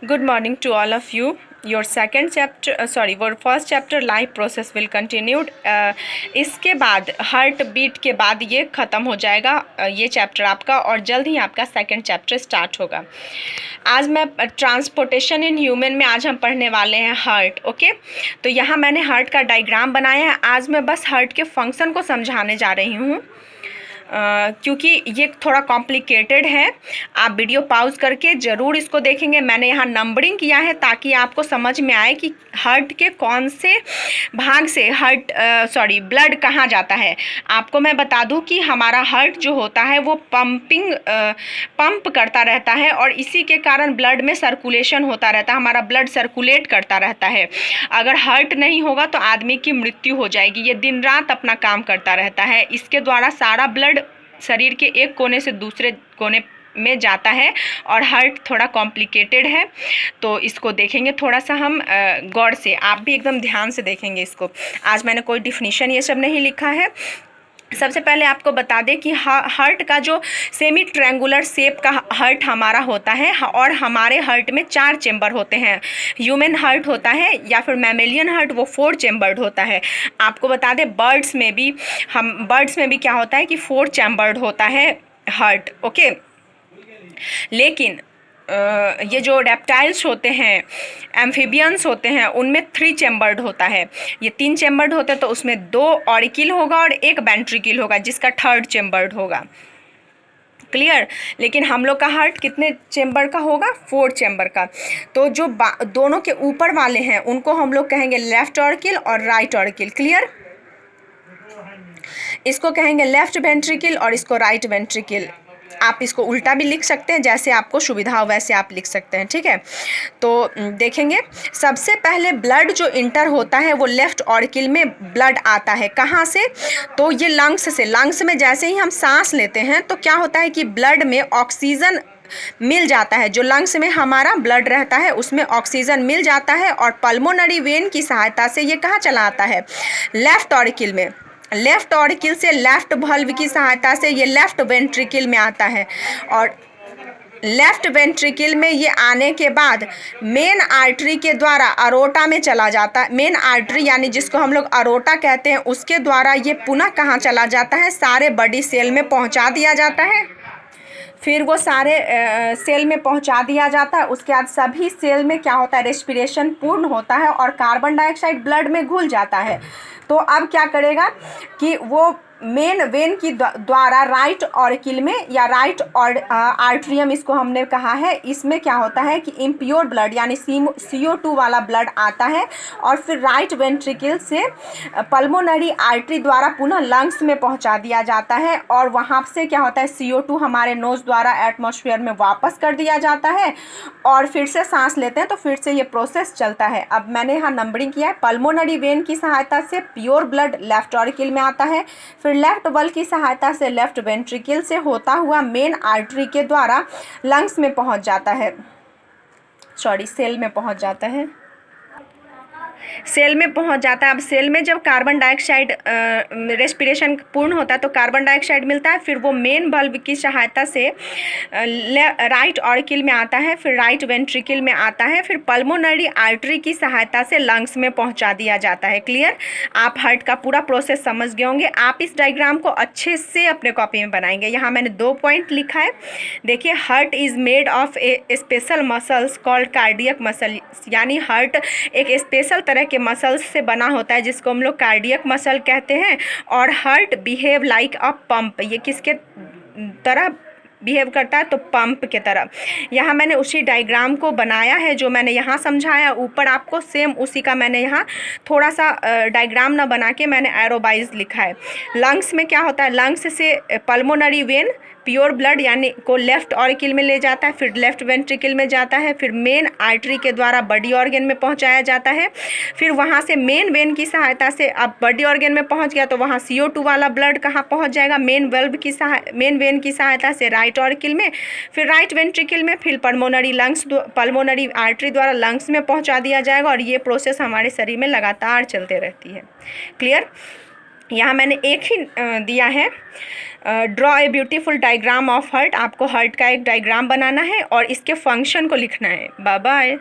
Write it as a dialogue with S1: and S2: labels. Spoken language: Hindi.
S1: Good morning to all of you. Your second chapter, your first chapter life process will continued. इसके बाद हार्ट बीट के बाद ये ख़त्म हो जाएगा ये चैप्टर आपका, और जल्द ही आपका सेकंड चैप्टर स्टार्ट होगा। आज मैं ट्रांसपोर्टेशन इन ह्यूमन में आज हम पढ़ने वाले हैं हार्ट। ओके, तो यहाँ मैंने हार्ट का डायग्राम बनाया है। आज मैं बस हार्ट के फंक्शन को समझाने जा रही हूँ, क्योंकि ये थोड़ा कॉम्प्लिकेटेड है। आप वीडियो पॉज करके ज़रूर इसको देखेंगे। मैंने यहाँ नंबरिंग किया है ताकि आपको समझ में आए कि हार्ट के कौन से भाग से ब्लड कहाँ जाता है। आपको मैं बता दूं कि हमारा हार्ट जो होता है वो पंप करता रहता है, और इसी के कारण ब्लड में सर्कुलेशन होता रहता है, हमारा ब्लड सर्कुलेट करता रहता है। अगर हार्ट नहीं होगा तो आदमी की मृत्यु हो जाएगी। ये दिन रात अपना काम करता रहता है, इसके द्वारा सारा ब्लड शरीर के एक कोने से दूसरे कोने में जाता है। और हार्ट थोड़ा कॉम्प्लिकेटेड है, तो इसको देखेंगे थोड़ा सा हम गौर से। आप भी एकदम ध्यान से देखेंगे इसको। आज मैंने कोई डिफिनीशन ये सब नहीं लिखा है। सबसे पहले आपको बता दें कि हार्ट का जो सेमी ट्रायंगुलर शेप का हार्ट हमारा होता है, और हमारे हार्ट में 4 चेम्बर होते हैं। ह्यूमन हार्ट होता है या फिर मैमेलियन हार्ट, वो 4 चेम्बर्ड होता है। आपको बता दें बर्ड्स में भी क्या होता है कि 4 चेम्बर्ड होता है हार्ट। ओके, लेकिन ये जो रेप्टाइल्स होते हैं, एम्फीबियंस होते हैं, उनमें 3 चेम्बर्ड होता है। ये 3 चेम्बर्ड होते हैं, तो उसमें 2 ऑरिकिल होगा और 1 वेंट्रिकल होगा, जिसका 3rd चेम्बर्ड होगा। क्लियर। लेकिन हम लोग का हार्ट कितने चेम्बर का होगा? 4 चेम्बर का। तो जो दोनों के ऊपर वाले हैं उनको हम लोग कहेंगे लेफ्ट ऑरिकिल और राइट ऑरिकिल। क्लियर। इसको कहेंगे लेफ्ट वेंट्रिकल और इसको राइट वेंट्रिकल। आप इसको उल्टा भी लिख सकते हैं, जैसे आपको सुविधा हो वैसे आप लिख सकते हैं। ठीक है, तो देखेंगे सबसे पहले ब्लड जो इंटर होता है वो लेफ्ट ऑरिकिल में ब्लड आता है। कहाँ से? तो ये लंग्स से। लंग्स में जैसे ही हम सांस लेते हैं तो क्या होता है कि ब्लड में ऑक्सीजन मिल जाता है। जो लंग्स में हमारा ब्लड रहता है उसमें ऑक्सीजन मिल जाता है, और पल्मोनरी वेन की सहायता से ये कहाँ चला आता है? लेफ्ट ऑरिकिल में। लेफ्ट ऑरिकिल से लेफ्ट वल्व की सहायता से ये लेफ्ट वेंट्रिकल में आता है, और लेफ्ट वेंट्रिकल में ये आने के बाद मेन आर्टरी के द्वारा अरोटा में चला जाता है। मेन आर्टरी यानी जिसको हम लोग अरोटा कहते हैं, उसके द्वारा ये पुनः कहाँ चला जाता है? सारे बॉडी सेल में पहुँचा दिया जाता है। फिर वो सारे सेल में पहुंचा दिया जाता है। उसके बाद सभी सेल में क्या होता है? रेस्पिरेशन पूर्ण होता है और कार्बन डाइऑक्साइड ब्लड में घुल जाता है। तो अब क्या करेगा कि वो मेन वेन की द्वारा राइट ऑरिकिल में या राइट आर्ट्रियम इसको हमने कहा है, इसमें क्या होता है कि इम्प्योर ब्लड यानी CO2 वाला ब्लड आता है, और फिर राइट वेंट्रिकल से पल्मोनरी आर्टरी द्वारा पुनः लंग्स में पहुंचा दिया जाता है, और वहां से क्या होता है CO2 हमारे नोज द्वारा एटमॉस्फेयर में वापस कर दिया जाता है, और फिर से सांस लेते हैं तो फिर से ये प्रोसेस चलता है। अब मैंने यहाँ नंबरिंग किया है। पल्मोनरी वेन की सहायता से प्योर ब्लड लेफ्ट ऑरिकिल में आता है, फिर लेफ्ट वल की सहायता से लेफ्ट वेंट्रिकल से होता हुआ मेन आर्टरी के द्वारा लंग्स में पहुंच जाता है, सेल में पहुंच जाता है। सेल में पहुंच जाता है। अब सेल में जब कार्बन डाइऑक्साइड रेस्पिरेशन पूर्ण होता है तो कार्बन डाइऑक्साइड मिलता है, फिर वो मेन बल्ब की सहायता से राइट ऑरिकिल में आता है, फिर राइट वेंट्रिकल में आता है, फिर पल्मोनरी आर्टरी की सहायता से लंग्स में पहुंचा दिया जाता है। क्लियर। आप हार्ट का पूरा प्रोसेस समझ गए होंगे। आप इस डायग्राम को अच्छे से अपने कॉपी में बनाएंगे। यहाँ मैंने 2 पॉइंट लिखा है। देखिए, heart is made of A special muscles called cardiac muscle, यानी हार्ट एक स्पेशल तरह के मसल्स से बना होता है जिसको हम लोग कार्डियक मसल कहते हैं। और हार्ट बिहेव लाइक अ पंप, ये किसके तरह बिहेव करता है? तो पंप के तरह। यहाँ मैंने उसी डायग्राम को बनाया है जो मैंने यहाँ समझाया। ऊपर आपको सेम उसी का मैंने यहाँ थोड़ा सा डायग्राम ना बना के मैंने एरोबाइज लिखा है। लंग्स में क्या होता है? लंग्स से पल्मोनरी वेन प्योर ब्लड यानी को लेफ्ट ऑरिकिल में ले जाता है, फिर लेफ्ट वेंट्रिकल में जाता है, फिर मेन आर्टरी के द्वारा बॉडी ऑर्गन में पहुंचाया जाता है, फिर वहां से मेन वेन की सहायता से अब बॉडी ऑर्गन में पहुंच गया तो वहां CO2 वाला ब्लड कहाँ पहुंच जाएगा? मेन वेन की सहायता से राइट ऑरिकिल में, फिर राइट वेंट्रिकल में, फिर पल्मोनरी आर्टरी द्वारा लंग्स में पहुँचा दिया जाएगा, और ये प्रोसेस हमारे शरीर में लगातार चलते रहती है। क्लियर। यहाँ मैंने एक ही दिया है, draw a beautiful diagram of heart. आपको हर्ट का एक डायग्राम बनाना है और इसके फंक्शन को लिखना है। Bye bye.